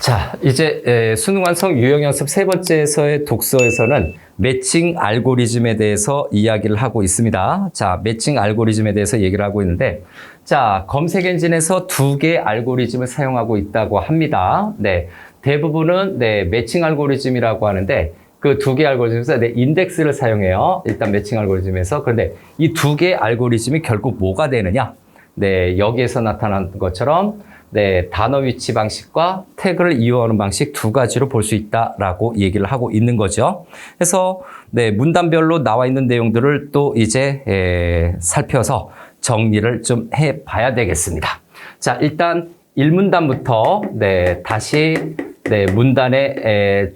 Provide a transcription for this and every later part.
자, 이제 수능 완성 유형 연습 세 번째에서의 독서에서는 매칭 알고리즘에 대해서 이야기를 하고 있습니다. 자, 매칭 알고리즘에 대해서 얘기를 하고 있는데, 자, 검색 엔진에서 두 개의 알고리즘을 사용하고 있다고 합니다. 네, 대부분은 매칭 알고리즘이라고 하는데, 그 두 개의 알고리즘에서 인덱스를 사용해요. 일단 매칭 알고리즘에서. 그런데 이 두 개의 알고리즘이 결국 뭐가 되느냐? 네, 여기에서 나타난 것처럼 단어 위치 방식과 태그를 이용하는 방식 두 가지로 볼 수 있다라고 얘기를 하고 있는 거죠. 그래서 문단별로 나와 있는 내용들을 또 이제 살펴서 정리를 좀 해봐야 되겠습니다. 자, 일단 1문단부터 다시 문단에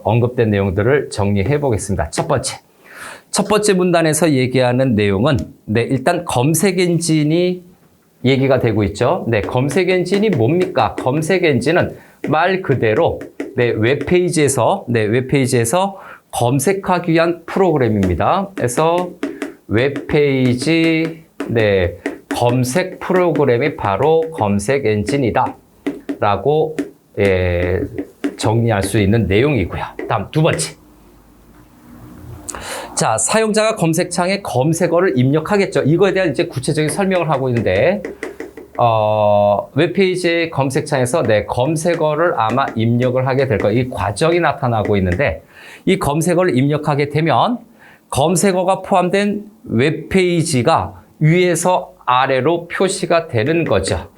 언급된 내용들을 정리해 보겠습니다. 첫 번째 문단에서 얘기하는 내용은 일단 검색 엔진이 얘기가 되고 있죠. 검색 엔진이 뭡니까? 검색 엔진은 말 그대로 웹페이지에서 검색하기 위한 프로그램입니다. 그래서 웹페이지 검색 프로그램이 바로 검색 엔진이다 라고 정리할 수 있는 내용이고요. 다음 두 번째. 자, 사용자가 검색창에 검색어를 입력하겠죠. 이거에 대한 이제 구체적인 설명을 하고 있는데, 웹페이지 검색창에서 검색어를 아마 입력을 하게 될 거예요. 이 과정이 나타나고 있는데, 이 검색어를 입력하게 되면 검색어가 포함된 웹페이지가 위에서 아래로 표시가 되는 거죠.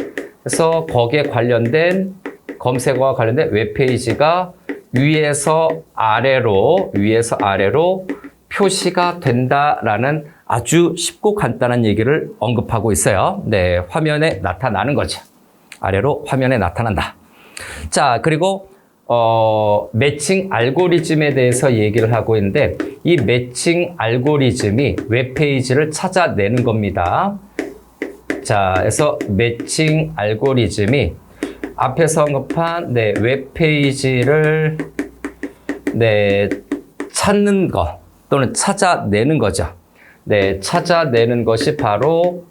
그래서 거기에 관련된 검색어와 관련된 웹페이지가 위에서 아래로 표시가 된다라는 아주 쉽고 간단한 얘기를 언급하고 있어요. 화면에 나타나는 거죠. 아래로 화면에 나타난다. 자, 그리고 매칭 알고리즘에 대해서 얘기를 하고 있는데 이 매칭 알고리즘이 웹페이지를 찾아내는 겁니다. 자, 그래서 매칭 알고리즘이 앞에서 언급한 웹페이지를 찾는 것 또는 찾아내는 거죠. 찾아내는 것이 바로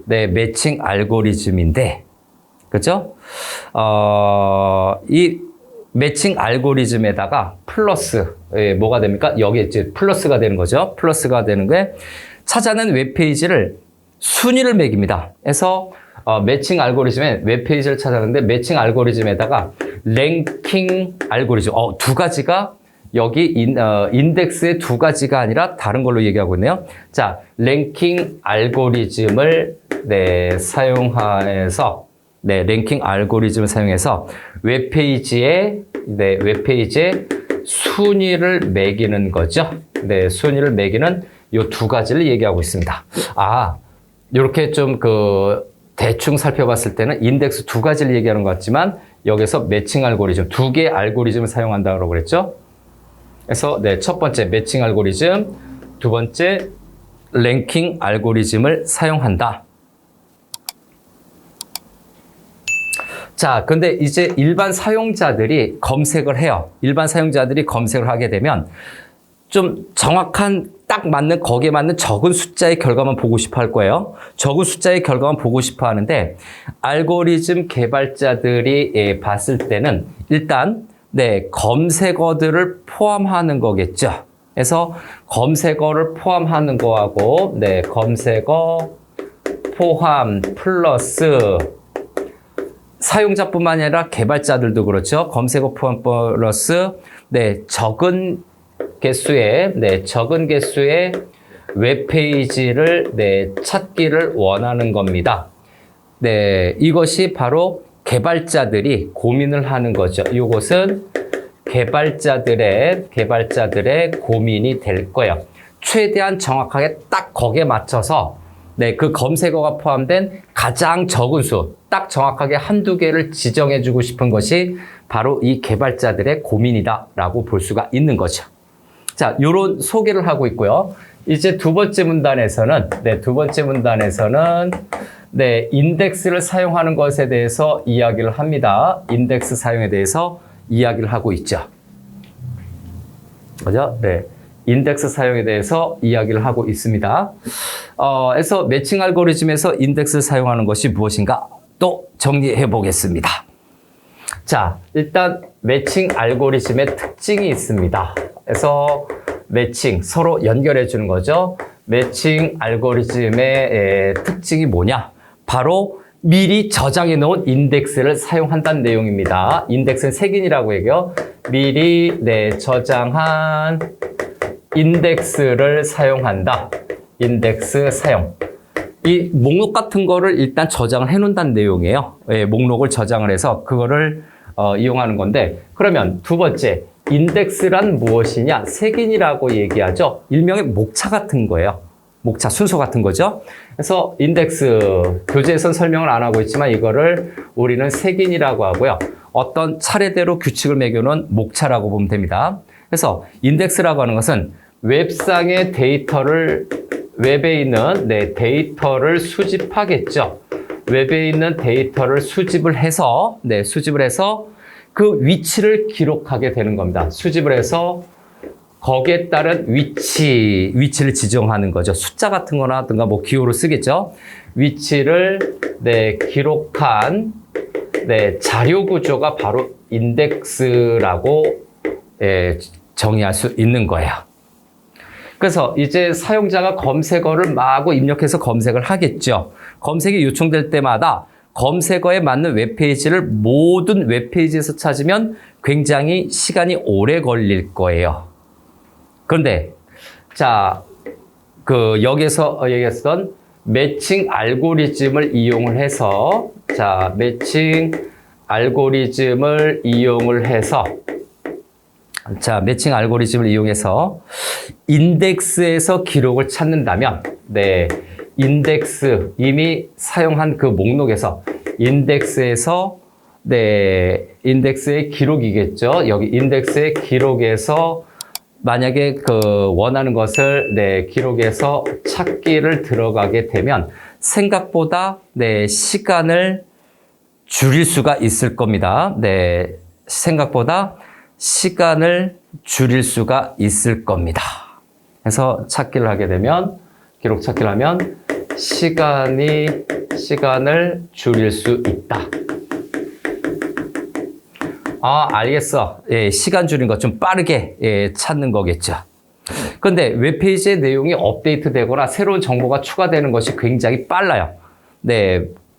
매칭 알고리즘인데, 그죠? 이 매칭 알고리즘에다가 플러스 뭐가 됩니까? 여기 이제 플러스가 되는 거죠. 플러스가 되는 게 찾아낸 웹페이지를 순위를 매깁니다. 그래서 매칭 알고리즘에 웹페이지를 찾아내는데 매칭 알고리즘에다가 랭킹 알고리즘 두 가지가 여기 인덱스의 두 가지가 아니라 다른 걸로 얘기하고 있네요. 자, 랭킹 알고리즘을 사용해서 랭킹 알고리즘을 사용해서 웹페이지에 순위를 매기는 거죠. 순위를 매기는 이 두 가지를 얘기하고 있습니다. 이렇게 좀 대충 살펴봤을 때는 인덱스 두 가지를 얘기하는 것 같지만 여기서 매칭 알고리즘 두 개의 알고리즘을 사용한다고 그랬죠. 그래서 첫 번째 매칭 알고리즘, 두 번째 랭킹 알고리즘을 사용한다. 자, 근데 이제 일반 사용자들이 검색을 해요. 일반 사용자들이 검색을 하게 되면 좀 정확한 딱 맞는 거기에 맞는 적은 숫자의 결과만 보고 싶어 할 거예요. 적은 숫자의 결과만 보고 싶어 하는데 알고리즘 개발자들이 봤을 때는 일단 검색어들을 포함하는 거겠죠. 그래서 검색어를 포함하는 거하고 검색어 포함 플러스 사용자뿐만 아니라 개발자들도 그렇죠. 검색어 포함 플러스 적은 개수의 웹페이지를 찾기를 원하는 겁니다. 이것이 바로 개발자들이 고민을 하는 거죠. 이것은 개발자들의 고민이 될 거예요. 최대한 정확하게 딱 거기에 맞춰서 그 검색어가 포함된 가장 적은 수, 딱 정확하게 한두 개를 지정해주고 싶은 것이 바로 이 개발자들의 고민이다라고 볼 수가 있는 거죠. 자, 요런 소개를 하고 있고요. 이제 두 번째 문단에서는 인덱스를 사용하는 것에 대해서 이야기를 합니다. 인덱스 사용에 대해서 이야기를 하고 있죠. 그죠? 인덱스 사용에 대해서 이야기를 하고 있습니다. 그래서 매칭 알고리즘에서 인덱스를 사용하는 것이 무엇인가 또 정리해 보겠습니다. 자, 일단 매칭 알고리즘의 특징이 있습니다. 그래서 매칭, 서로 연결해 주는 거죠. 매칭 알고리즘의 특징이 뭐냐? 바로 미리 저장해 놓은 인덱스를 사용한다는 내용입니다. 인덱스는 색인이라고 얘기해요. 미리 저장한 인덱스를 사용한다. 인덱스 사용. 이 목록 같은 거를 일단 저장을 해 놓는다는 내용이에요. 목록을 저장을 해서 그거를 이용하는 건데, 그러면 두 번째, 인덱스란 무엇이냐? 색인이라고 얘기하죠. 일명의 목차 같은 거예요. 목차, 순서 같은 거죠. 그래서 인덱스, 교재에선 설명을 안 하고 있지만 이거를 우리는 색인이라고 하고요. 어떤 차례대로 규칙을 매겨놓은 목차라고 보면 됩니다. 그래서 인덱스라고 하는 것은 웹상의 데이터를, 웹에 있는 데이터를 수집하겠죠. 웹에 있는 데이터를 수집을 해서 그 위치를 기록하게 되는 겁니다. 수집을 해서 거기에 따른 위치를 지정하는 거죠. 숫자 같은 거라든가 뭐 기호로 쓰겠죠. 위치를 기록한 자료 구조가 바로 인덱스라고 정의할 수 있는 거예요. 그래서 이제 사용자가 검색어를 마구 입력해서 검색을 하겠죠. 검색이 요청될 때마다 검색어에 맞는 웹페이지를 모든 웹페이지에서 찾으면 굉장히 시간이 오래 걸릴 거예요. 그런데 자, 여기서 얘기했던 매칭 알고리즘을 이용을 해서 매칭 알고리즘을 이용해서 인덱스에서 기록을 찾는다면 인덱스 이미 사용한 그 목록에서 인덱스에서 인덱스의 기록이겠죠. 여기 인덱스의 기록에서 만약에 원하는 것을 기록해서 찾기를 들어가게 되면 생각보다 시간을 줄일 수가 있을 겁니다. 생각보다 시간을 줄일 수가 있을 겁니다. 그래서 찾기를 하게 되면, 기록 찾기를 하면 시간을 줄일 수 있다. 아, 알겠어. 시간 줄인 것 좀 빠르게 찾는 거겠죠. 그런데 웹페이지의 내용이 업데이트 되거나 새로운 정보가 추가되는 것이 굉장히 빨라요.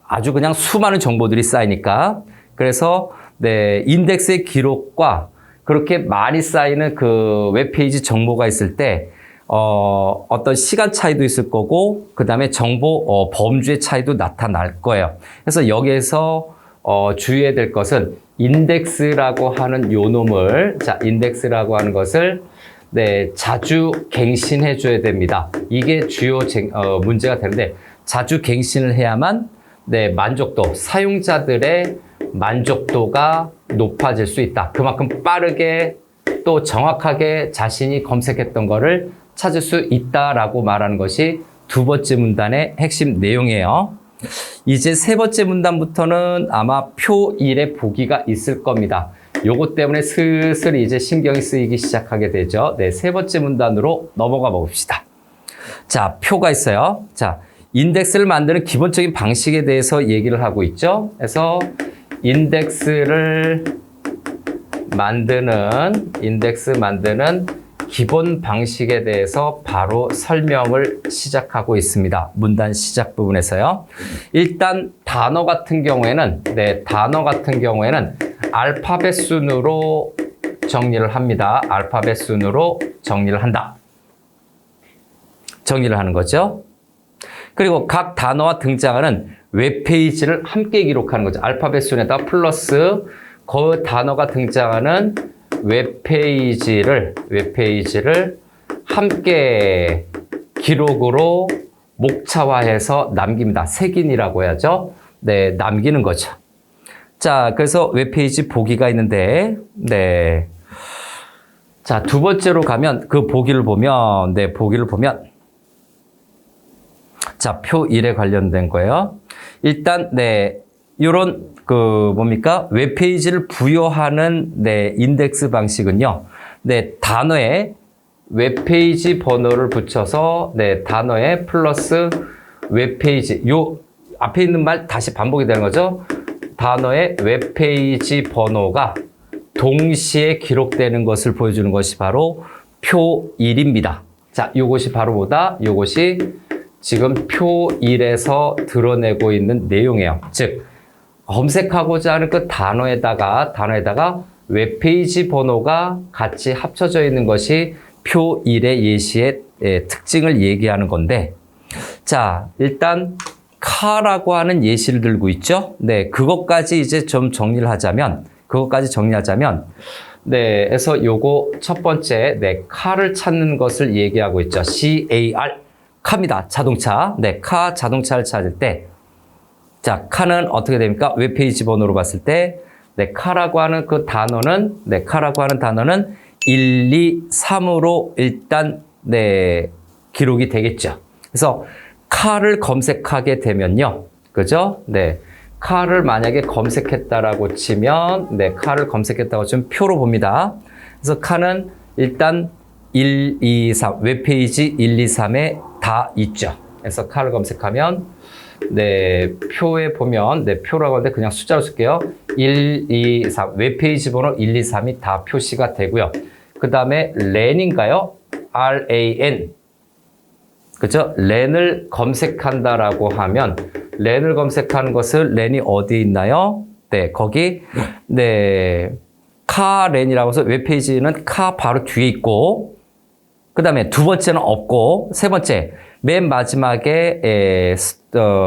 아주 그냥 수많은 정보들이 쌓이니까. 그래서 인덱스의 기록과 그렇게 많이 쌓이는 그 웹페이지 정보가 있을 때 어떤 시간 차이도 있을 거고, 그 다음에 정보 범주의 차이도 나타날 거예요. 그래서 여기에서 주의해야 될 것은 인덱스라고 하는 요놈을, 인덱스라고 하는 것을 자주 갱신해 줘야 됩니다. 이게 주요 문제가 되는데, 자주 갱신을 해야만 만족도, 사용자들의 만족도가 높아질 수 있다. 그만큼 빠르게 또 정확하게 자신이 검색했던 거를 찾을 수 있다라고 말하는 것이 두 번째 문단의 핵심 내용이에요. 이제 세 번째 문단부터는 아마 표 1에 보기가 있을 겁니다. 요것 때문에 슬슬 이제 신경이 쓰이기 시작하게 되죠. 세 번째 문단으로 넘어가 봅시다. 자, 표가 있어요. 자, 인덱스를 만드는 기본적인 방식에 대해서 얘기를 하고 있죠. 그래서 인덱스 만드는 기본 방식에 대해서 바로 설명을 시작하고 있습니다. 문단 시작 부분에서요. 일단 단어 같은 경우에는 알파벳 순으로 정리를 합니다. 알파벳 순으로 정리를 한다. 정리를 하는 거죠. 그리고 각 단어와 등장하는 웹페이지를 함께 기록하는 거죠. 알파벳 순에다 플러스 그 단어가 등장하는 웹페이지를 함께 기록으로 목차화해서 남깁니다. 색인이라고 해야죠. 남기는 거죠. 자, 그래서 웹페이지 보기가 있는데, 자, 두 번째로 가면 그 보기를 보면, 자, 표 1에 관련된 거예요. 일단, 요런, 웹페이지를 부여하는, 인덱스 방식은요, 단어에 웹페이지 번호를 붙여서, 단어에 플러스 웹페이지, 요 앞에 있는 말 다시 반복이 되는 거죠. 단어의 웹페이지 번호가 동시에 기록되는 것을 보여주는 것이 바로 표 1입니다. 자, 요것이 바로 뭐다? 요것이 지금 표 1에서 드러내고 있는 내용이에요. 즉, 검색하고자 하는 그 단어에다가 웹페이지 번호가 같이 합쳐져 있는 것이 표 1의 예시의 특징을 얘기하는 건데, 자, 일단 카라고 하는 예시를 들고 있죠. 네, 그것까지 이제 좀 정리를 하자면, 네, 그래서 요거 첫 번째, 네, 카를 찾는 것을 얘기하고 있죠. CAR, 카입니다. 자동차. 네, 카 자동차를 찾을 때, 자, 카는 어떻게 됩니까? 웹페이지 번호로 봤을 때, 네, 카라고 하는 그 단어는, 1, 2, 3으로 일단, 네, 기록이 되겠죠. 그래서 카를 검색하게 되면요. 그죠? 네. 카를 만약에 검색했다라고 치면, 네, 카를 검색했다고 치면 표로 봅니다. 그래서 카는 일단 1, 2, 3, 웹페이지 1, 2, 3에 다 있죠. 그래서 카를 검색하면, 네, 표에 보면, 네, 표라고 하는데 그냥 숫자로 쓸게요. 1, 2, 3, 웹페이지 번호 1, 2, 3이 다 표시가 되고요. 그 다음에 랜인가요? RAN. 그죠? 랜을 검색한다라고 하면, 랜을 검색하는 것을 랜이 어디에 있나요? 네, 거기, 네, 카 랜이라고 해서 웹페이지는 카 바로 뒤에 있고, 그 다음에 두 번째는 없고, 세 번째, 맨 마지막에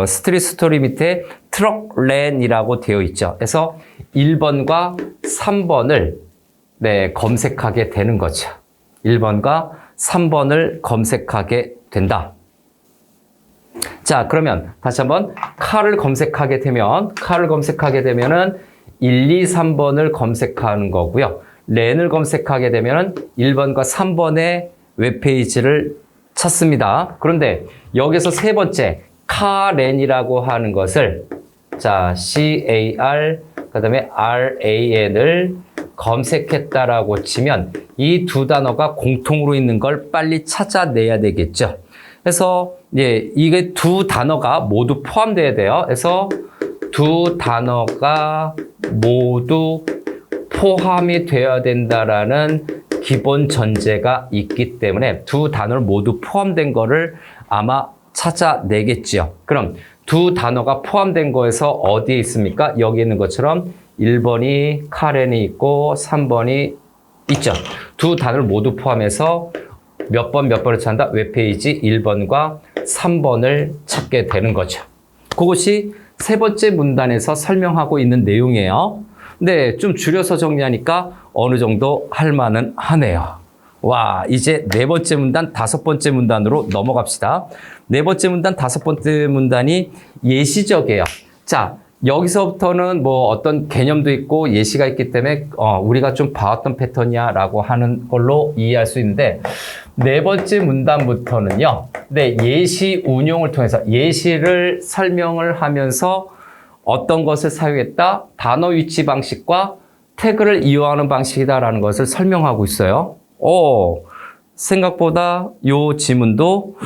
스트릿 스토리 밑에 트럭 랜이라고 되어 있죠. 그래서 1번과 3번을 네, 검색하게 되는 거죠. 1번과 3번을 검색하게 된다. 자, 그러면 다시 한번 카를 검색하게 되면은 1, 2, 3번을 검색하는 거고요. 랜을 검색하게 되면은 1번과 3번의 웹페이지를 찾습니다. 그런데 여기서 세 번째 카랜이라고 하는 것을 자, CAR 그다음에 RAN을 검색했다라고 치면 이 두 단어가 공통으로 있는 걸 빨리 찾아내야 되겠죠. 그래서 이게 두 단어가 모두 포함돼야 돼요. 그래서 두 단어가 모두 포함이 되어야 된다라는 기본 전제가 있기 때문에 두 단어를 모두 포함된 거를 아마 찾아내겠지요. 그럼 두 단어가 포함된 거에서 어디에 있습니까? 여기 있는 것처럼 1번이 카렌이 있고 3번이 있죠. 두 단어를 모두 포함해서 몇 번을 찾는다? 웹페이지 1번과 3번을 찾게 되는 거죠. 그것이 세 번째 문단에서 설명하고 있는 내용이에요. 네, 좀 줄여서 정리하니까 어느 정도 할 만은 하네요. 와, 이제 네 번째 문단, 다섯 번째 문단으로 넘어갑시다. 네 번째 문단, 다섯 번째 문단이 예시적이에요. 자, 여기서부터는 뭐 어떤 개념도 있고 예시가 있기 때문에 우리가 좀 봐왔던 패턴이야라고 하는 걸로 이해할 수 있는데 네 번째 문단부터는요. 네, 예시 운용을 통해서 예시를 설명을 하면서 어떤 것을 사용했다? 단어 위치 방식과 태그를 이용하는 방식이다라는 것을 설명하고 있어요. 생각보다 이 지문도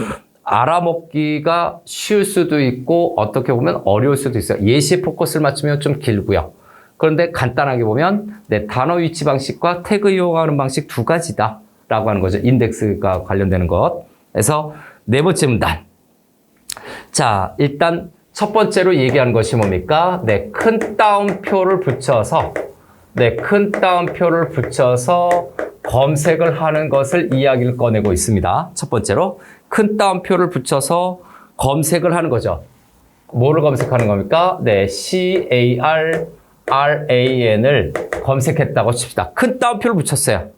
알아먹기가 쉬울 수도 있고 어떻게 보면 어려울 수도 있어요. 예시 포커스를 맞추면 좀 길고요. 그런데 간단하게 보면 단어 위치 방식과 태그 이용하는 방식 두 가지다 라고 하는 거죠. 인덱스가 관련되는 것. 그래서 네 번째 문단. 자, 일단 첫 번째로 얘기하는 것이 뭡니까? 큰 따옴표를 붙여서 검색을 하는 것을 이야기를 꺼내고 있습니다. 첫 번째로 큰 따옴표를 붙여서 검색을 하는 거죠. 뭐를 검색하는 겁니까? CARRAN을 검색했다고 칩시다. 큰 따옴표를 붙였어요.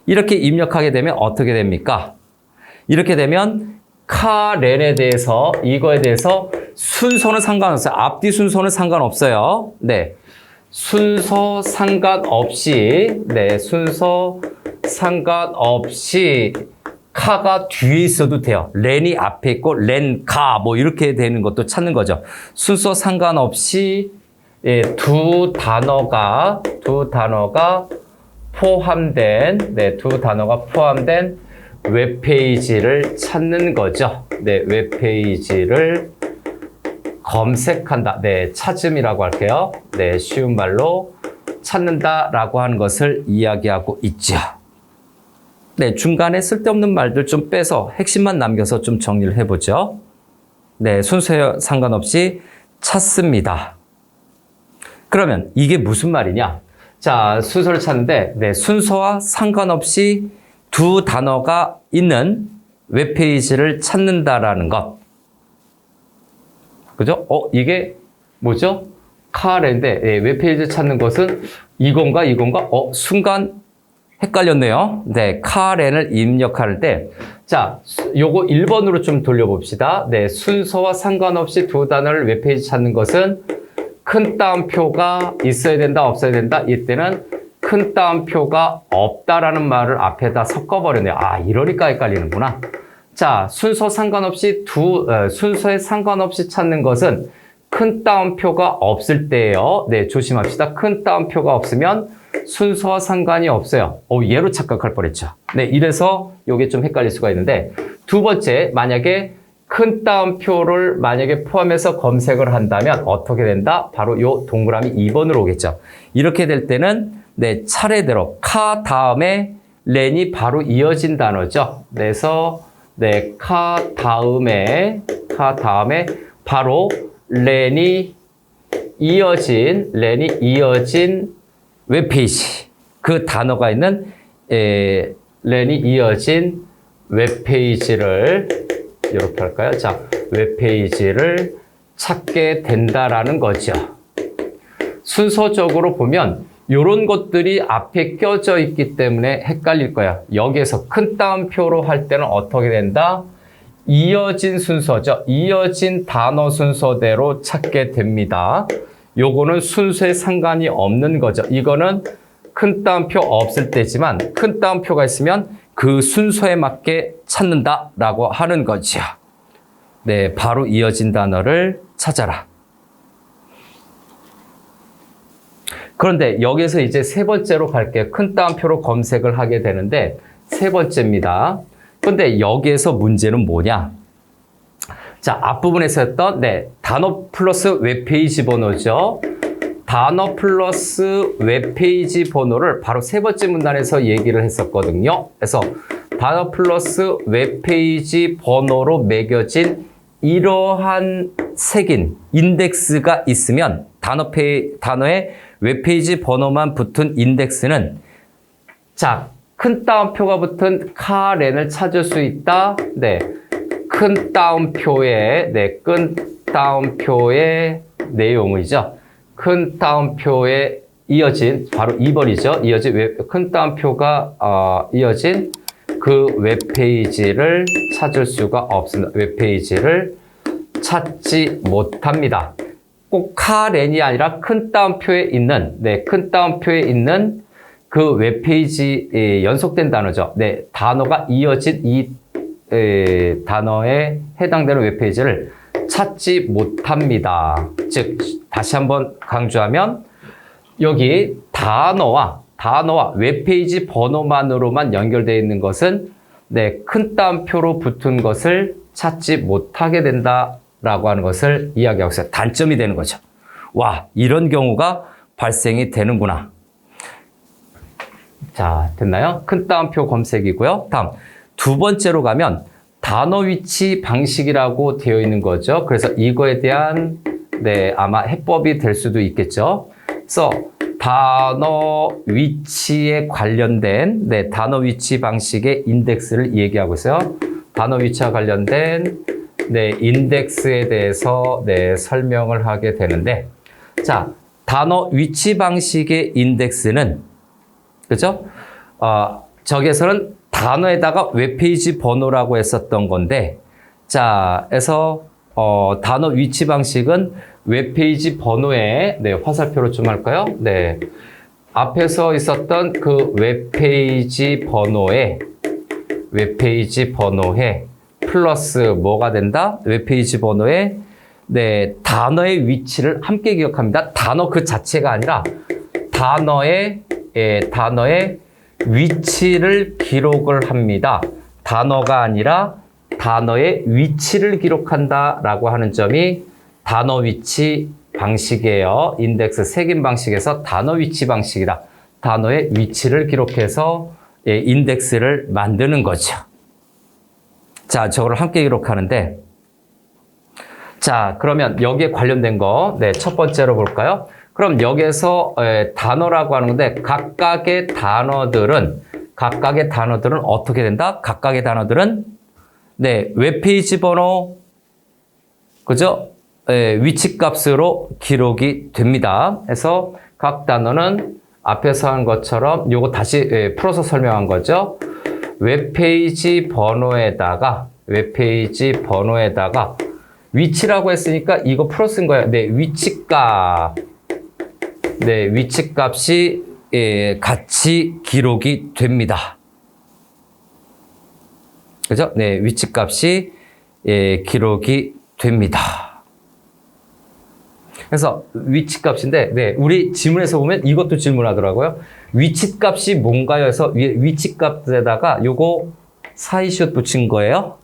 이렇게 입력하게 되면 어떻게 됩니까? 이렇게 되면 카렌에 대해서 이거에 대해서 순서는 상관없어요. 앞뒤 순서는 상관없어요. 네. 순서 상관없이 카가 뒤에 있어도 돼요. 렌이 앞에 있고 렌, 카 뭐 이렇게 되는 것도 찾는 거죠. 순서 상관없이 두 단어가 포함된 웹페이지를 찾는 거죠. 웹페이지를 검색한다. 네, 찾음이라고 할게요. 네, 쉬운 말로 찾는다라고 하는 것을 이야기하고 있죠. 네, 중간에 쓸데없는 말들 좀 빼서 핵심만 남겨서 좀 정리를 해보죠. 네, 순서에 상관없이 찾습니다. 그러면 이게 무슨 말이냐? 자, 순서를 찾는데, 네, 순서와 상관없이 두 단어가 있는 웹페이지를 찾는다라는 것. 그죠? 이게 뭐죠? 카레인데, 네, 웹페이지를 찾는 것은 이건가? 순간 헷갈렸네요. 네, 카렌을 입력할 때, 자, 요거 1번으로 좀 돌려봅시다. 네, 순서와 상관없이 두 단어를 웹페이지 찾는 것은 큰 따옴표가 있어야 된다, 없어야 된다. 이때는 큰 따옴표가 없다라는 말을 앞에다 섞어버렸네요. 아, 이러니까 헷갈리는구나. 자, 순서에 상관없이 찾는 것은 큰 따옴표가 없을 때예요. 네, 조심합시다. 큰 따옴표가 없으면 순서와 상관이 없어요. 얘로 착각할 뻔했죠. 네, 이래서 이게 좀 헷갈릴 수가 있는데, 두 번째, 만약에 큰 따옴표를 만약에 포함해서 검색을 한다면 어떻게 된다? 바로 요 동그라미 2번으로 오겠죠. 이렇게 될 때는 네, 차례대로 카 다음에 렌이 바로 이어진 단어죠. 그래서 네, 카 다음에 바로 렌이 이어진 웹페이지. 그 단어가 있는 렌이 이어진 웹페이지를 이렇게 할까요? 자, 웹페이지를 찾게 된다라는 거죠. 순서적으로 보면 이런 것들이 앞에 껴져 있기 때문에 헷갈릴 거야. 여기에서 큰 따옴표로 할 때는 어떻게 된다? 이어진 순서죠. 이어진 단어 순서대로 찾게 됩니다. 요거는 순서에 상관이 없는 거죠. 이거는 큰 따옴표 없을 때지만 큰 따옴표가 있으면 그 순서에 맞게 찾는다라고 하는 거죠. 네, 바로 이어진 단어를 찾아라. 그런데 여기서 이제 세 번째로 갈게요. 큰 따옴표로 검색을 하게 되는데 세 번째입니다. 그런데 여기에서 문제는 뭐냐? 자, 앞부분에서 했던 단어 플러스 웹페이지 번호죠. 단어 플러스 웹페이지 번호를 바로 세 번째 문단에서 얘기를 했었거든요. 그래서 단어 플러스 웹페이지 번호로 매겨진 이러한 색인 인덱스가 있으면 단어에 웹페이지 번호만 붙은 인덱스는 자, 큰 따옴표가 붙은 카렌을 찾을 수 있다. 네. 큰 따옴표의 내용이죠. 큰 따옴표에 이어진 바로 2번이죠. 큰 따옴표가 이어진 그 웹페이지를 찾을 수가 없습니다. 웹페이지를 찾지 못합니다. 꼭 카렌이 아니라 큰 따옴표에 있는 그 웹페이지 연속된 단어죠. 네, 단어가 이어진 이 단어에 해당되는 웹페이지를 찾지 못합니다. 즉, 다시 한번 강조하면 여기 단어와 웹페이지 번호만으로만 연결되어 있는 것은 큰 따옴표로 붙은 것을 찾지 못하게 된다라고 하는 것을 이야기하고 있어요. 단점이 되는 거죠. 와, 이런 경우가 발생이 되는구나. 자, 됐나요? 큰 따옴표 검색이고요. 다음. 두 번째로 가면 단어 위치 방식이라고 되어 있는 거죠. 그래서 이거에 대한 아마 해법이 될 수도 있겠죠. 그래서 단어 위치에 관련된 단어 위치 방식의 인덱스를 얘기하고 있어요. 단어 위치와 관련된 인덱스에 대해서 설명을 하게 되는데, 자, 단어 위치 방식의 인덱스는 그죠? 저기에서는 단어에다가 웹페이지 번호라고 했었던 건데, 자, 그래서 단어 위치 방식은 웹페이지 번호에 화살표로 좀 할까요? 앞에서 있었던 그 웹페이지 번호에 플러스 뭐가 된다? 웹페이지 번호에 단어의 위치를 함께 기억합니다. 단어 그 자체가 아니라 단어의 위치를 기록을 합니다. 단어가 아니라 단어의 위치를 기록한다라고 하는 점이 단어 위치 방식이에요. 인덱스 색인 방식에서 단어 위치 방식이다. 단어의 위치를 기록해서 인덱스를 만드는 거죠. 자, 저거를 함께 기록하는데, 자, 그러면 여기에 관련된 거, 네, 첫 번째로 볼까요? 그럼 여기에서 단어라고 하는 건데, 각각의 단어들은 어떻게 된다? 각각의 단어들은, 네, 웹페이지 번호, 그죠? 위치 값으로 기록이 됩니다. 그래서 각 단어는 앞에서 한 것처럼 요거 다시 풀어서 설명한 거죠. 웹페이지 번호에다가 위치라고 했으니까 이거 풀어 쓴 거예요. 네, 위치값. 네, 위치값이 같이 기록이 됩니다. 그죠? 네, 위치값이 기록이 됩니다. 그래서 위치값인데, 네, 우리 지문에서 보면 이것도 질문하더라고요. 위치값이 뭔가요? 해서 위치값에다가 요거 사이슛 붙인 거예요.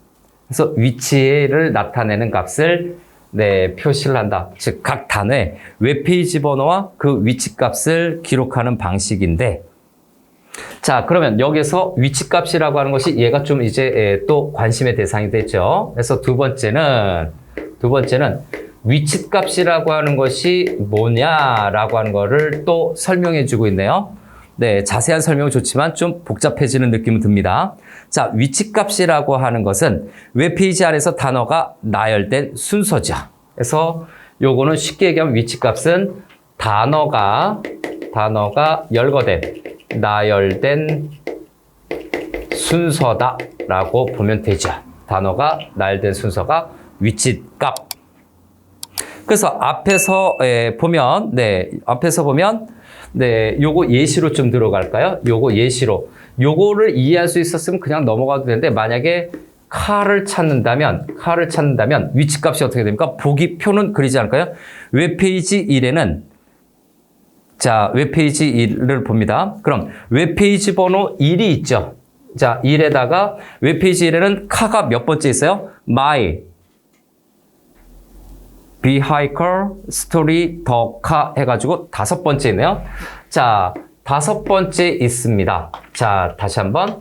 그래서 위치를 나타내는 값을 네, 표시를 한다. 즉, 각 단어의 웹페이지 번호와 그 위치값을 기록하는 방식인데, 자, 그러면 여기서 위치값이라고 하는 것이 얘가 좀 이제 또 관심의 대상이 됐죠. 그래서 두 번째는 위치값이라고 하는 것이 뭐냐라고 하는 거를 또 설명해 주고 있네요. 네, 자세한 설명은 좋지만 좀 복잡해지는 느낌은 듭니다. 자, 위치값이라고 하는 것은 웹페이지 안에서 단어가 나열된 순서죠. 그래서 요거는 쉽게 얘기하면 위치값은 단어가 열거된, 나열된 순서다라고 보면 되죠. 단어가 나열된 순서가 위치값. 그래서 앞에서 보면, 요거 예시로 좀 들어갈까요? 요거 예시로. 요거를 이해할 수 있었으면 그냥 넘어가도 되는데, 만약에 칼을 찾는다면, 위치값이 어떻게 됩니까? 보기표는 그리지 않을까요? 웹페이지 1에는, 자, 웹페이지 1을 봅니다. 그럼 웹페이지 번호 1이 있죠. 자, 1에다가 웹페이지 1에는 카가 몇 번째 있어요? my, vehicle, story, the car 해가지고 5번째 있네요. 자, 5번째 있습니다. 자, 다시 한번.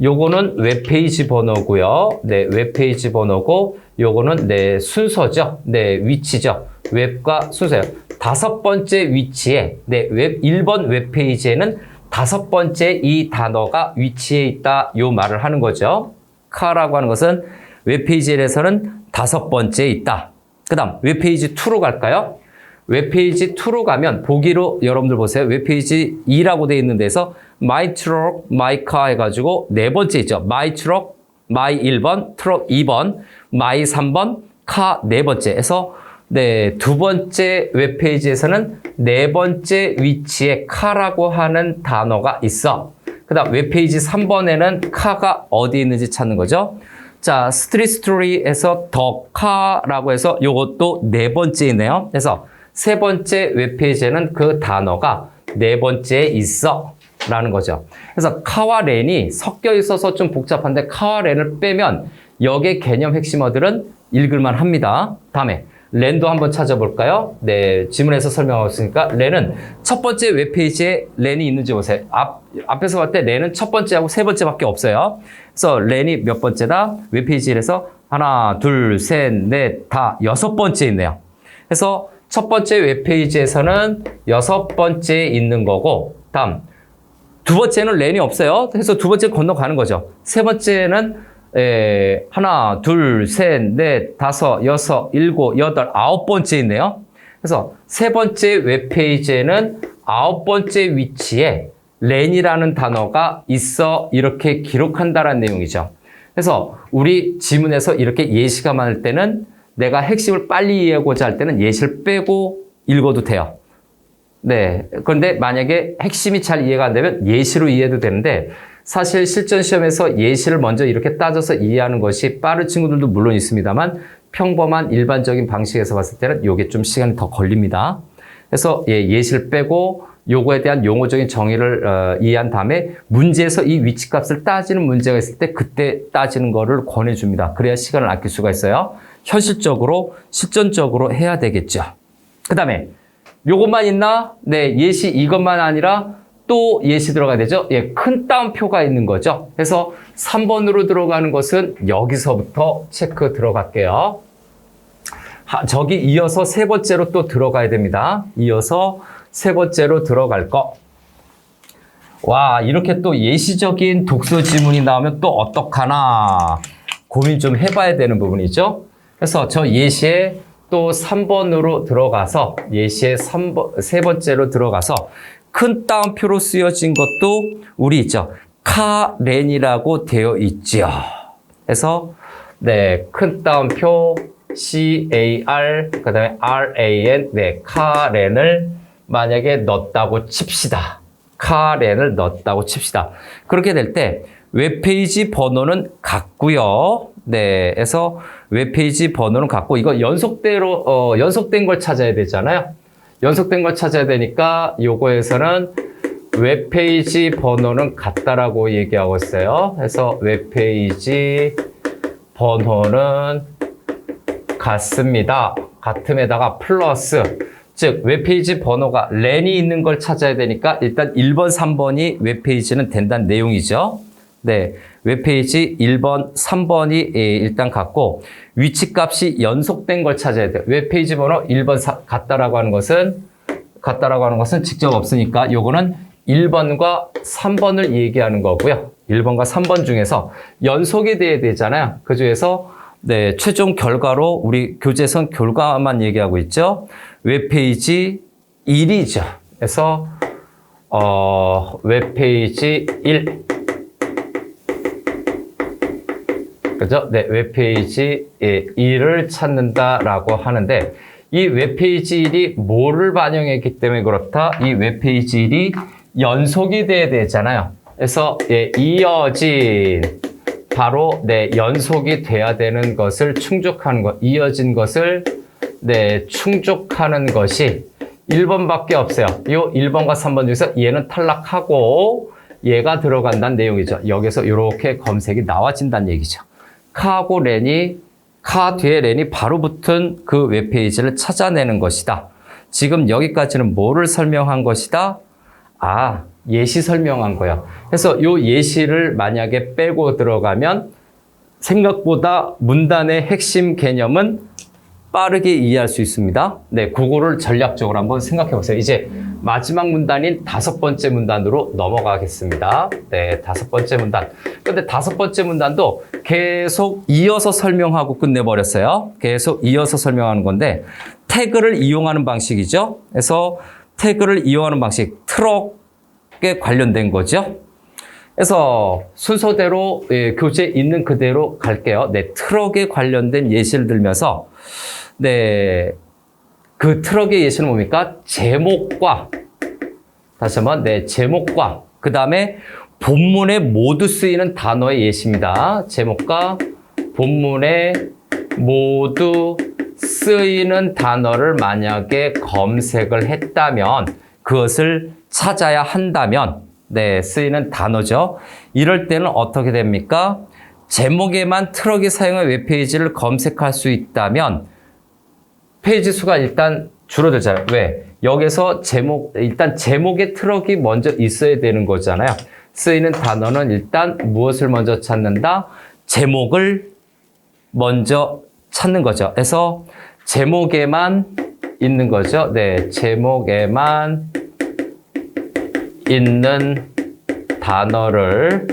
요거는 웹페이지 번호고요. 네, 웹페이지 번호고, 요거는 네, 순서죠. 네, 위치죠. 웹과 순서예요. 5번째 위치에, 네, 1번 웹페이지에는 5번째 이 단어가 위치해 있다. 요 말을 하는 거죠. car라고 하는 것은 웹페이지에서는 5번째 있다. 그 다음 웹페이지 2로 갈까요? 웹페이지 2로 가면 보기로 여러분들 보세요. 웹페이지 2라고 되어 있는 데서 my truck, my car 해가지고 4번째 있죠. my truck, my 1번, truck 2번, my 3번, car 4번째 해서 네, 2번째 웹페이지에서는 4번째 위치에 car라고 하는 단어가 있어. 그 다음 웹페이지 3번에는 car가 어디 있는지 찾는 거죠. 자, 스트리트 스토리에서 더 카라고 해서 요것도 4번째이네요. 그래서 3번째 웹페이지에는 그 단어가 4번째에 있어 라는 거죠. 그래서 카와 렌이 섞여 있어서 좀 복잡한데 카와 렌을 빼면 여기의 개념 핵심어들은 읽을만 합니다. 다음에 렌도 한번 찾아볼까요? 네, 지문에서 설명하고 있으니까 렌은 첫 번째 웹페이지에 렌이 있는지 보세요. 앞에서 봤을 때 렌은 첫 번째하고 세 번째밖에 없어요. 그래서 렌이 몇 번째다? 웹페이지에서 하나, 둘, 셋, 넷, 다 6번째 있네요. 그래서 첫 번째 웹페이지에서는 6번째 있는 거고, 다음 두 번째는 렌이 없어요. 그래서 두 번째 건너가는 거죠. 세 번째는 하나, 둘, 셋, 넷, 다섯, 여섯, 일곱, 여덟, 9번째 있네요. 그래서 세 번째 웹페이지에는 9번째 위치에 렌이라는 단어가 있어 이렇게 기록한다라는 내용이죠. 그래서 우리 지문에서 이렇게 예시가 많을 때는 내가 핵심을 빨리 이해하고자 할 때는 예시를 빼고 읽어도 돼요. 네. 그런데 만약에 핵심이 잘 이해가 안 되면 예시로 이해해도 되는데 사실 실전 시험에서 예시를 먼저 이렇게 따져서 이해하는 것이 빠른 친구들도 물론 있습니다만 평범한 일반적인 방식에서 봤을 때는 이게 좀 시간이 더 걸립니다. 그래서 예시를 빼고 요거에 대한 용어적인 정의를 이해한 다음에 문제에서 이 위치값을 따지는 문제가 있을 때 그때 따지는 거를 권해줍니다. 그래야 시간을 아낄 수가 있어요. 현실적으로, 실전적으로 해야 되겠죠. 그 다음에 요것만 있나? 네, 예시 이것만 아니라 또 예시 들어가야 되죠. 예, 큰 따옴표가 있는 거죠. 그래서 3번으로 들어가는 것은 여기서부터 체크 들어갈게요. 저기 이어서 세 번째로 또 들어가야 됩니다. 이어서 세 번째로 들어갈 거. 와, 이렇게 또 예시적인 독서 지문이 나오면 또 어떡하나 고민 좀 해봐야 되는 부분이죠. 그래서 저 예시에 또 3번으로 들어가서 예시에 세 번째로 들어가서 큰 따옴표로 쓰여진 것도 우리 있죠. 카렌이라고 되어 있지요. 그래서 네, 큰 따옴표 CAR 그다음에 RAN 네, 카렌을 만약에 넣었다고 칩시다. 카렌을 넣었다고 칩시다. 그렇게 될 때 웹페이지 번호는 같고요. 네, 그래서 웹페이지 번호는 같고 이거 연속된 걸 찾아야 되잖아요. 연속된 걸 찾아야 되니까 요거에서는 웹페이지 번호는 같다라고 얘기하고 있어요. 그래서 웹페이지 번호는 같습니다. 같음에다가 플러스 즉 웹페이지 번호가 렌이 있는 걸 찾아야 되니까 일단 1번, 3번이 웹페이지는 된다는 내용이죠. 네, 웹페이지 1번, 3번이 일단 같고 위치값이 연속된 걸 찾아야 돼요. 웹페이지 번호 1번 같다라고 하는 것은 직접 없으니까 요거는 1번과 3번을 얘기하는 거고요. 1번과 3번 중에서 연속이 돼야 되잖아요. 그 중에서 네, 최종 결과로 우리 교재선 결과만 얘기하고 있죠. 웹페이지 1이죠. 그래서 웹페이지 1 그죠? 네, 웹페이지 1을 찾는다라고 하는데 이 웹페이지 1이 뭐를 반영했기 때문에 그렇다? 이 웹페이지 1이 연속이 돼야 되잖아요. 그래서 이어진 바로 네, 연속이 돼야 되는 것을 충족하는 것, 이어진 것을 네, 충족하는 것이 1번밖에 없어요. 이 1번과 3번 중에서 얘는 탈락하고 얘가 들어간다는 내용이죠. 여기서 이렇게 검색이 나와진다는 얘기죠. 카하고 렌이 카 뒤에 렌이 바로 붙은 그 웹페이지를 찾아내는 것이다. 지금 여기까지는 뭐를 설명한 것이다? 아, 예시 설명한 거예요. 그래서 이 예시를 만약에 빼고 들어가면 생각보다 문단의 핵심 개념은 빠르게 이해할 수 있습니다. 네, 그거를 전략적으로 한번 생각해 보세요. 이제 마지막 문단인 5번째 문단으로 넘어가겠습니다. 네, 5번째 문단. 근데 5번째 문단도 계속 이어서 설명하고 끝내버렸어요. 계속 이어서 설명하는 건데 태그를 이용하는 방식이죠. 그래서 태그를 이용하는 방식, 트럭에 관련된 거죠. 그래서 순서대로 교재 있는 그대로 갈게요. 네, 트럭에 관련된 예시를 들면서 네, 그 트럭의 예시는 뭡니까? 제목과 다시 한번 네, 제목과 그 다음에 본문에 모두 쓰이는 단어의 예시입니다. 제목과 본문에 모두 쓰이는 단어를 만약에 검색을 했다면 그것을 찾아야 한다면 네, 쓰이는 단어죠. 이럴 때는 어떻게 됩니까? 제목에만 트럭이 사용한 웹페이지를 검색할 수 있다면 페이지 수가 일단 줄어들잖아요. 왜? 여기서 일단 제목에 트럭이 먼저 있어야 되는 거잖아요. 쓰이는 단어는 일단 무엇을 먼저 찾는다? 제목을 먼저 찾는 거죠. 그래서 제목에만 있는 거죠. 네, 제목에만 있는 단어를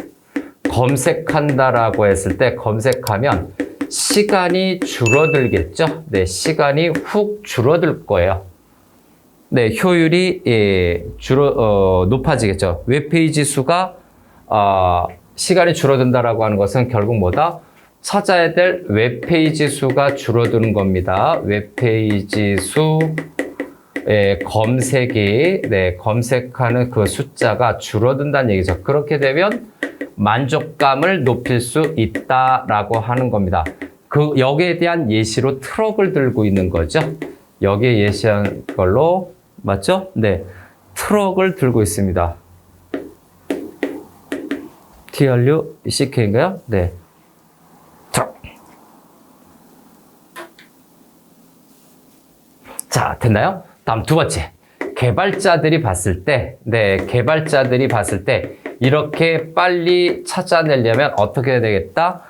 검색한다라고 했을 때 검색하면 시간이 줄어들겠죠. 네, 시간이 훅 줄어들 거예요. 네, 효율이 높아지겠죠. 웹페이지 수가 시간이 줄어든다라고 하는 것은 결국 뭐다? 찾아야 될 웹페이지 수가 줄어드는 겁니다. 웹페이지 수 검색이 검색하는 그 숫자가 줄어든다는 얘기죠. 그렇게 되면 만족감을 높일 수 있다라고 하는 겁니다. 여기에 대한 예시로 트럭을 들고 있는 거죠. 여기에 예시한 걸로 맞죠? 네, 트럭을 들고 있습니다. TRUCK인가요? 네, 트럭. 자, 됐나요? 다음 두 번째. 개발자들이 봤을 때, 개발자들이 봤을 때 이렇게 빨리 찾아내려면 어떻게 해야 되겠다?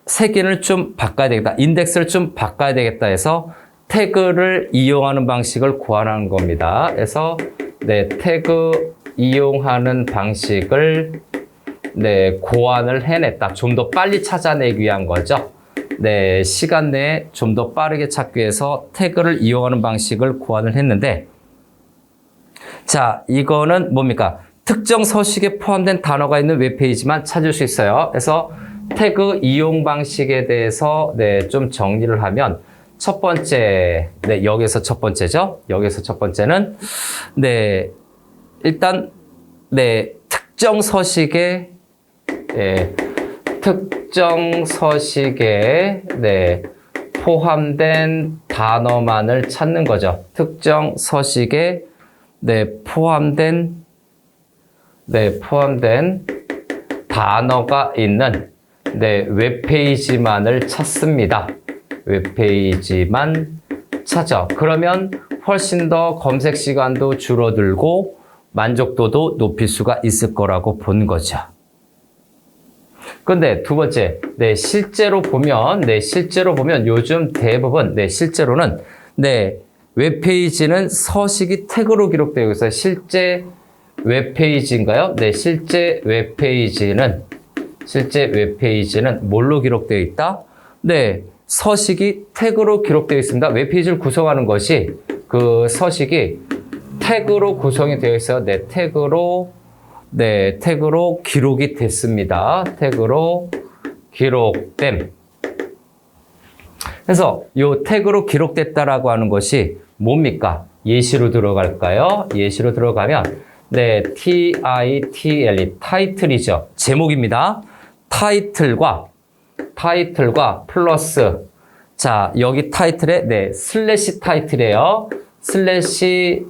세기를 좀 바꿔야 되겠다. 인덱스를 좀 바꿔야 되겠다 해서 태그를 이용하는 방식을 고안하는 겁니다. 그래서 태그 이용하는 방식을 고안을 해냈다. 좀 더 빨리 찾아내기 위한 거죠. 시간 내에 좀 더 빠르게 찾기 위해서 태그를 이용하는 방식을 고안을 했는데, 자, 이거는 뭡니까? 특정 서식에 포함된 단어가 있는 웹페이지만 찾을 수 있어요. 그래서 태그 이용 방식에 대해서 좀 정리를 하면 첫 번째, 여기서 첫 번째죠. 여기서 첫 번째는 일단 특정 서식에 포함된 단어만을 찾는 거죠. 특정 서식에 포함된 단어가 있는 웹페이지만을 찾습니다. 웹페이지만 찾아. 그러면 훨씬 더 검색 시간도 줄어들고 만족도도 높일 수가 있을 거라고 본 거죠. 근데 두 번째, 실제로 보면 요즘 대부분, 실제로는, 웹페이지는 서식이 태그로 기록되어 있어요. 실제 웹페이지인가요? 실제 웹페이지는 뭘로 기록되어 있다? 서식이 태그로 기록되어 있습니다. 웹페이지를 구성하는 것이 그 서식이 태그로 구성이 되어 있어요. 태그로 기록이 됐습니다. 태그로 기록됨. 그래서 요 태그로 기록됐다라고 하는 것이 뭡니까? 예시로 들어갈까요? 예시로 들어가면 TITLE 타이틀이죠. 제목입니다. 타이틀과 플러스, 자, 여기 타이틀에 슬래시 타이틀이에요. 슬래시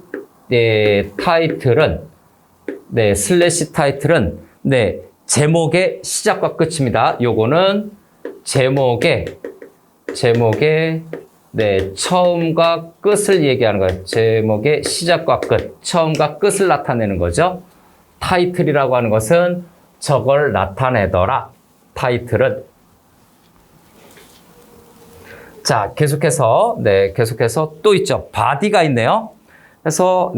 타이틀은 제목의 시작과 끝입니다. 요거는 제목의 처음과 끝을 얘기하는 거예요. 제목의 시작과 끝, 처음과 끝을 나타내는 거죠. 타이틀이라고 하는 것은 저걸 나타내더라. 타이틀은. 자, 계속해서 또 있죠. 바디가 있네요. 그래서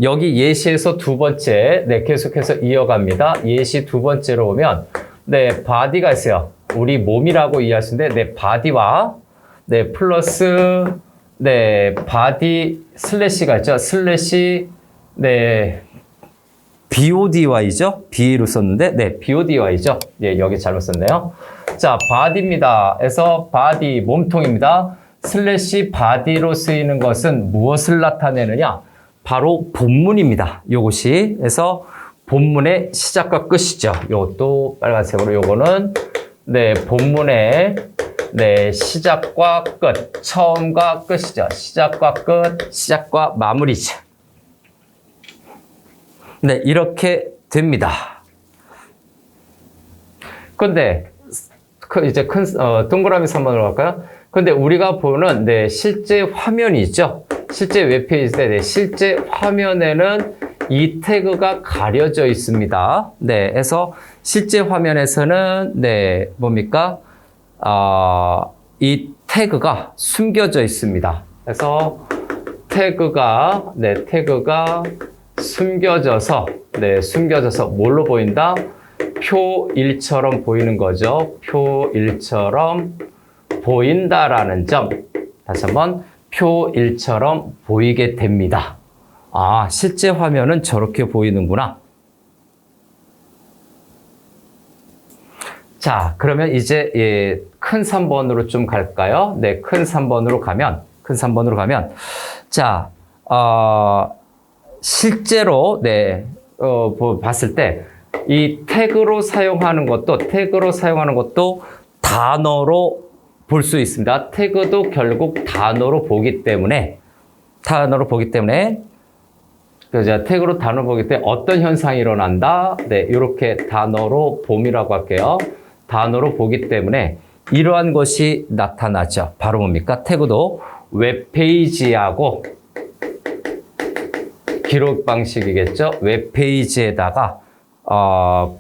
여기 예시에서 두 번째, 계속해서 이어갑니다. 예시 두 번째로 보면 바디가 있어요. 우리 몸이라고 이해할 수 있는데 바디와 플러스 바디 슬래시가 있죠. 슬래시 BODY죠. B로 썼는데 BODY죠. 여기 잘못 썼네요. 자, 바디입니다. 그래서 바디 몸통입니다. 슬래시 바디로 쓰이는 것은 무엇을 나타내느냐? 바로 본문입니다. 요것이. 그래서 본문의 시작과 끝이죠. 요것도 빨간색으로 요거는 본문의 시작과 끝, 처음과 끝이죠. 시작과 끝, 시작과 마무리죠. 이렇게 됩니다. 근데 이제 큰 동그라미 3번으로 갈까요? 근데 우리가 보는 실제 화면이 있죠. 실제 웹페이지인데 실제 화면에는 이 태그가 가려져 있습니다. 그래서 실제 화면에서는 뭡니까? 이 태그가 숨겨져 있습니다. 그래서 태그가 숨겨져서 뭘로 보인다? 표1처럼 보이는 거죠. 표1처럼 보인다라는 점. 다시 한번 표1처럼 보이게 됩니다. 실제 화면은 저렇게 보이는구나. 자, 그러면 이제 큰 3번으로 좀 갈까요? 큰 3번으로 가면 자, 실제로 봤을 때 이 태그로 사용하는 것도 단어로 볼 수 있습니다. 태그도 결국 단어로 보기 때문에 태그로 단어로 보기 때문에 어떤 현상이 일어난다? 이렇게 단어로 봄이라고 할게요. 단어로 보기 때문에 이러한 것이 나타나죠. 바로 뭡니까? 태그도 웹페이지하고 기록 방식이겠죠. 웹페이지에다가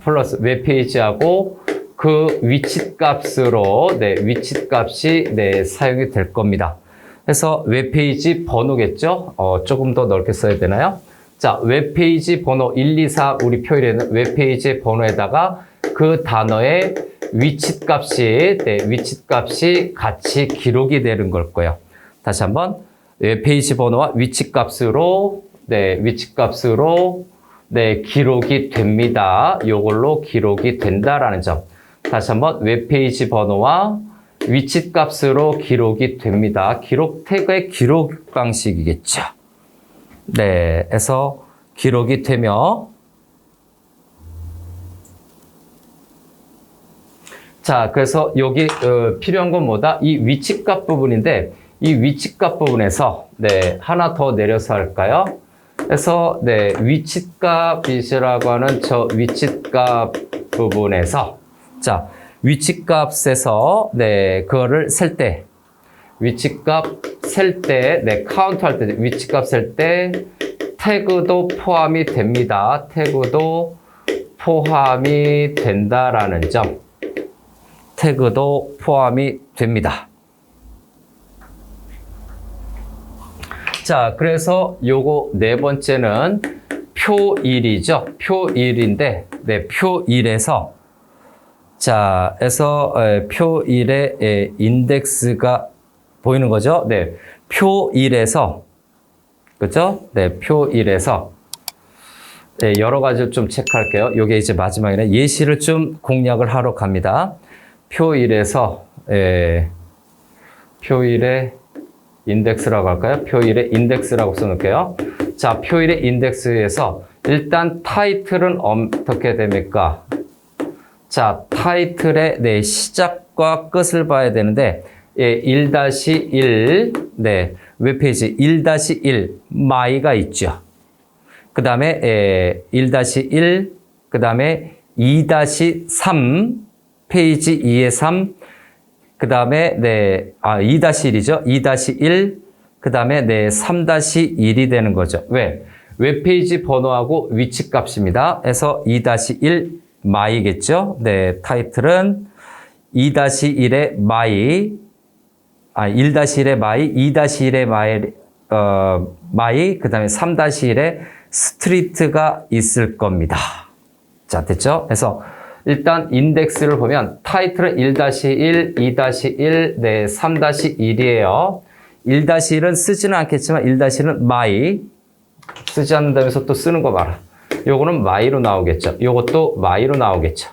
플러스 웹페이지하고 그 위치값으로 위치값이 사용이 될 겁니다. 그래서 웹페이지 번호겠죠. 조금 더 넓게 써야 되나요? 자, 웹페이지 번호 1, 2, 4 우리 표현에는 웹페이지 번호에다가 그 단어의 위치값이 위치값이 같이 기록이 되는 걸 거예요. 다시 한번 웹페이지 번호와 위치값으로 위치값으로 기록이 됩니다. 요걸로 기록이 된다라는 점. 다시 한번 웹페이지 번호와 위치값으로 기록이 됩니다. 기록 태그의 기록 방식이겠죠. 네, 그래서 기록이 되며 자, 그래서 여기 필요한 건 뭐다? 이 위치값 부분인데 이 위치값 부분에서 하나 더 내려서 할까요? 그래서 위치값이라고 하는 저 위치값 부분에서 자, 위치값에서 그거를 셀 때 위치값 셀 때 카운트 할 때 위치값 셀 때 태그도 포함이 됩니다. 태그도 포함이 된다라는 점. 태그도 포함이 됩니다. 자, 그래서 요거 네 번째는 표1이죠. 표1인데, 표1에서, 자, 에서 표1의 인덱스가 보이는 거죠. 표1에서, 그죠? 표1에서, 여러 가지를 좀 체크할게요. 요게 이제 마지막이네. 예시를 좀 공략을 하러 갑니다. 표1에서, 표1의 인덱스라고 할까요? 표1의 인덱스라고 써놓을게요. 자, 표1의 인덱스에서 일단 타이틀은 어떻게 됩니까? 자, 타이틀의 시작과 끝을 봐야 되는데 1-1 웹페이지 1-1 my가 있죠. 그 다음에 1-1 그 다음에 2-3 페이지 2의 3 그 다음에 2-1이죠. 2-1 그 다음에 3-1이 되는 거죠. 왜? 웹페이지 번호하고 위치값입니다. 그래서 2-1 my겠죠. 타이틀은 2-1의 my 1-1의 my, 2-1의 my, 그 다음에 3-1의 스트리트가 있을 겁니다. 자, 됐죠? 그래서 일단 인덱스를 보면 타이틀은 1-1, 2-1, 3-1이에요. 1-1은 쓰지는 않겠지만 1-1은 my 쓰지 않는다면서 또 쓰는 거 봐라. 요거는 my로 나오겠죠. 요것도 my로 나오겠죠.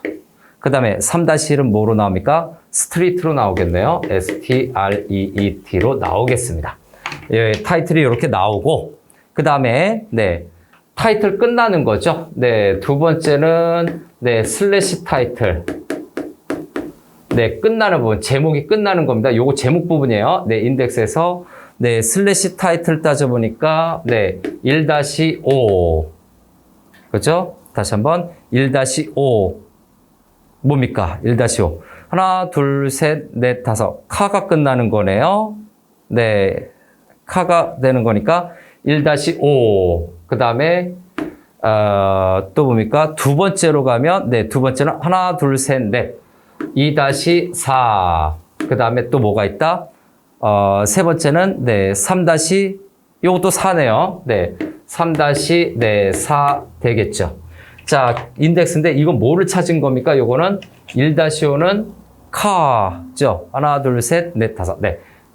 그 다음에 3-1은 뭐로 나옵니까? 스트리트로 나오겠네요. street로 나오겠습니다. 예, 타이틀이 이렇게 나오고 그 다음에 타이틀 끝나는 거죠. 두 번째는 슬래시 타이틀. 끝나는 부분, 제목이 끝나는 겁니다. 요거 제목 부분이에요. 인덱스에서 슬래시 타이틀 따져보니까 1-5 그죠? 다시 한번 1-5 뭡니까? 1-5 하나, 둘, 셋, 넷, 다섯 카가 끝나는 거네요. 카가 되는 거니까 1-5 그 다음에 또 뭡니까? 두 번째로 가면 두 번째는 하나, 둘, 셋, 넷 2-4 그 다음에 또 뭐가 있다? 세 번째는 3- 요것도 4네요. 3-4 되겠죠. 자, 인덱스인데 이건 뭐를 찾은 겁니까? 요거는 1-5는 카죠. 하나, 둘, 셋, 넷, 다섯.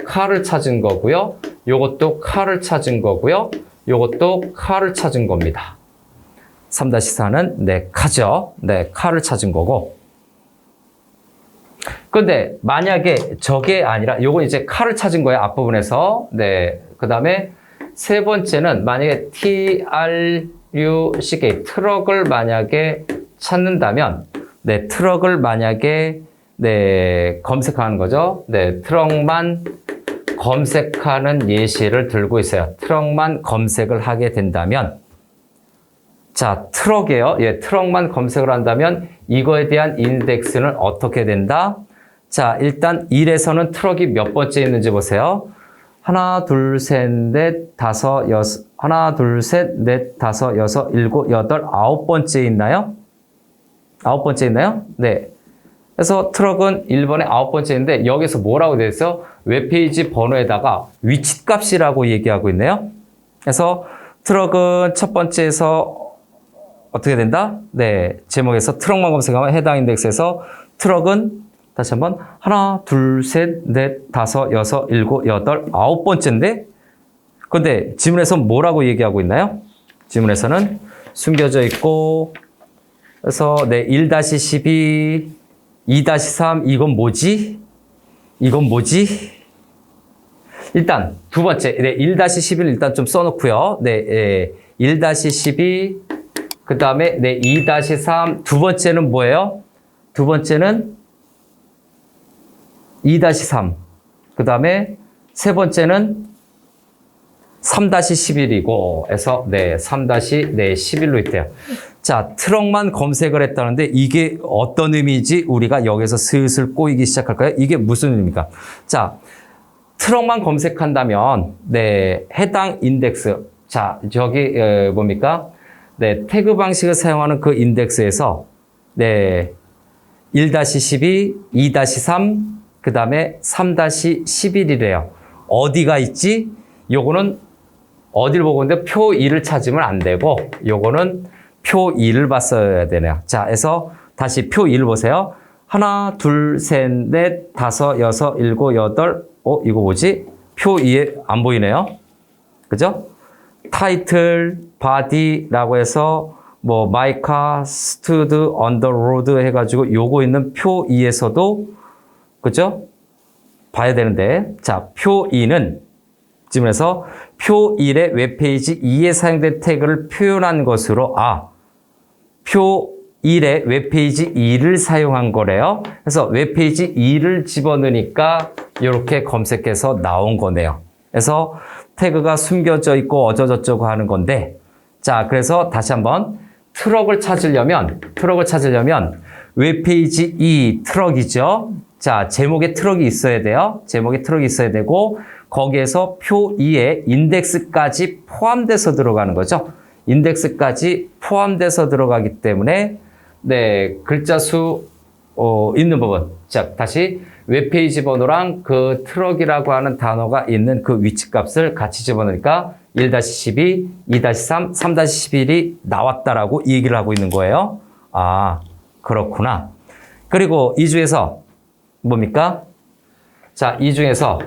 카를 찾은 거고요. 요것도 카를 찾은 거고요. 요것도 카를 찾은 겁니다. 3-4는 카죠. 카를 찾은 거고. 근데 만약에 저게 아니라 요건 이제 카를 찾은 거예요. 앞부분에서. 그 다음에 세 번째는 만약에 TRUCK 트럭을 만약에 찾는다면 트럭을 만약에 검색하는 거죠. 트럭만 검색하는 예시를 들고 있어요. 트럭만 검색을 하게 된다면 자, 트럭이에요. 트럭만 검색을 한다면 이거에 대한 인덱스는 어떻게 된다? 자, 일단 1에서는 트럭이 몇 번째 있는지 보세요. 하나, 둘, 셋, 넷, 다섯, 여섯, 하나, 둘, 셋, 넷, 다섯, 여섯, 일곱, 여덟, 아홉 번째 있나요? 아홉 번째 있나요? 네. 그래서 트럭은 1번에 아홉 번째인데 여기서 뭐라고 되어 있어요? 웹페이지 번호에다가 위치값이라고 얘기하고 있네요. 그래서 트럭은 첫 번째에서 어떻게 된다? 네. 제목에서 트럭만 검색하면 해당 인덱스에서 트럭은 다시 한번 하나, 둘, 셋, 넷, 다섯, 여섯, 일곱, 여덟, 아홉 번째인데 근데 지문에서 뭐라고 얘기하고 있나요? 지문에서는 숨겨져 있고 그래서 네, 1-12, 2-3 이건 뭐지? 이건 뭐지? 일단 두 번째 네, 1-11 일단 좀 써놓고요. 네, 1-12 그 다음에 네, 2-3 두 번째는 뭐예요? 두 번째는 2-3 그 다음에 세 번째는 3-11이고 해서 네, 3-11로 있대요. 자, 트럭만 검색을 했다는데 이게 어떤 의미인지 우리가 여기서 슬슬 꼬이기 시작할까요? 이게 무슨 의미입니까? 자, 트럭만 검색한다면 네, 해당 인덱스 자, 저기 뭡니까? 네, 태그 방식을 사용하는 그 인덱스에서 네, 1-12, 2-3 그 다음에 3-11이래요. 어디가 있지? 요거는 어딜 보고 있는데 표 2를 찾으면 안 되고 요거는 표 2를 봤어야 되네요. 자, 그래서 다시 표 2를 보세요. 하나, 둘, 셋, 넷, 다섯, 여섯, 일곱, 여덟. 이거 뭐지? 표 2에 안 보이네요. 그죠? 타이틀, 바디라고 해서 뭐 마이카, 스투드, 언더로드 해가지고 요거 있는 표 2에서도 그죠? 봐야 되는데 자, 표 2는 지금에서 표 1의 웹페이지 2에 사용된 태그를 표현한 것으로 표 1의 웹페이지 2를 사용한 거래요. 그래서 웹페이지 2를 집어넣으니까 이렇게 검색해서 나온 거네요. 그래서 태그가 숨겨져 있고 어쩌저쩌고 하는 건데 자, 그래서 다시 한번 트럭을 찾으려면 웹페이지 2 트럭이죠. 자, 제목에 트럭이 있어야 돼요. 제목에 트럭이 있어야 되고 거기에서 표 2에 인덱스까지 포함돼서 들어가는 거죠. 인덱스까지 포함돼서 들어가기 때문에 네, 글자 수 있는 부분. 자, 다시 웹페이지 번호랑 그 트럭이라고 하는 단어가 있는 그 위치값을 같이 집어넣으니까 1-12, 2-3, 3-11이 나왔다라고 얘기를 하고 있는 거예요. 그렇구나. 그리고 이 중에서 뭡니까? 자, 이 중에서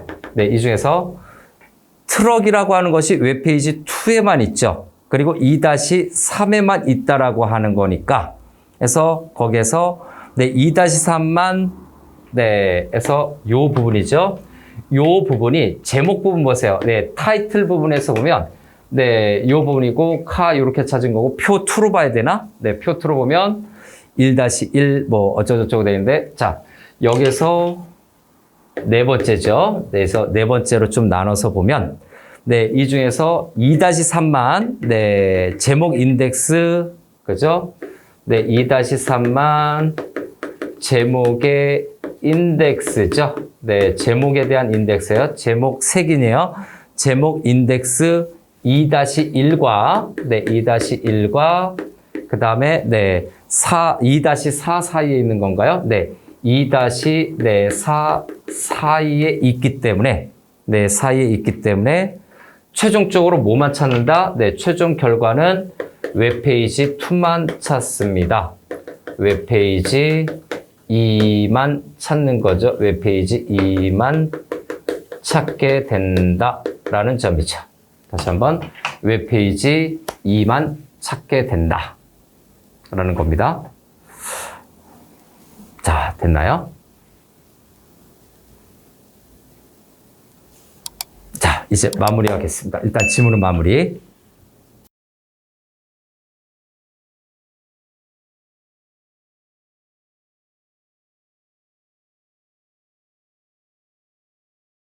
트럭이라고 하는 것이 웹페이지 2에만 있죠. 그리고 2-3에만 있다라고 하는 거니까. 그래서 거기에서 네, 2-3만 해서 요 부분이죠. 요 부분이 제목 부분 보세요. 네, 타이틀 부분에서 보면 네, 요 부분이고 이렇게 찾은 거고 표 2로 봐야 되나? 네, 표 2로 보면 1-1 뭐 어쩌고저쩌고 되는데 자, 여기서 네 번째죠. 그래서 네 번째로 좀 나눠서 보면 네, 이 중에서 2-3만 네, 제목 인덱스 그죠? 네, 2-3만 제목의 인덱스죠. 네, 제목에 대한 인덱스예요. 제목 색이네요. 제목 인덱스 2-1과 네, 2-1과 그다음에 네, 2-4 사이에 있는 건가요? 네. 2-4 사이에 있기 때문에 네, 사이에 있기 때문에 최종적으로 뭐만 찾는다? 네, 최종 결과는 웹페이지 2만 찾습니다. 웹페이지 2만 찾는 거죠. 웹페이지 2만 찾게 된다라는 점이죠. 다시 한번 웹페이지 2만 찾게 된다라는 겁니다. 자, 됐나요? 자, 이제 마무리하겠습니다. 일단 지문은 마무리.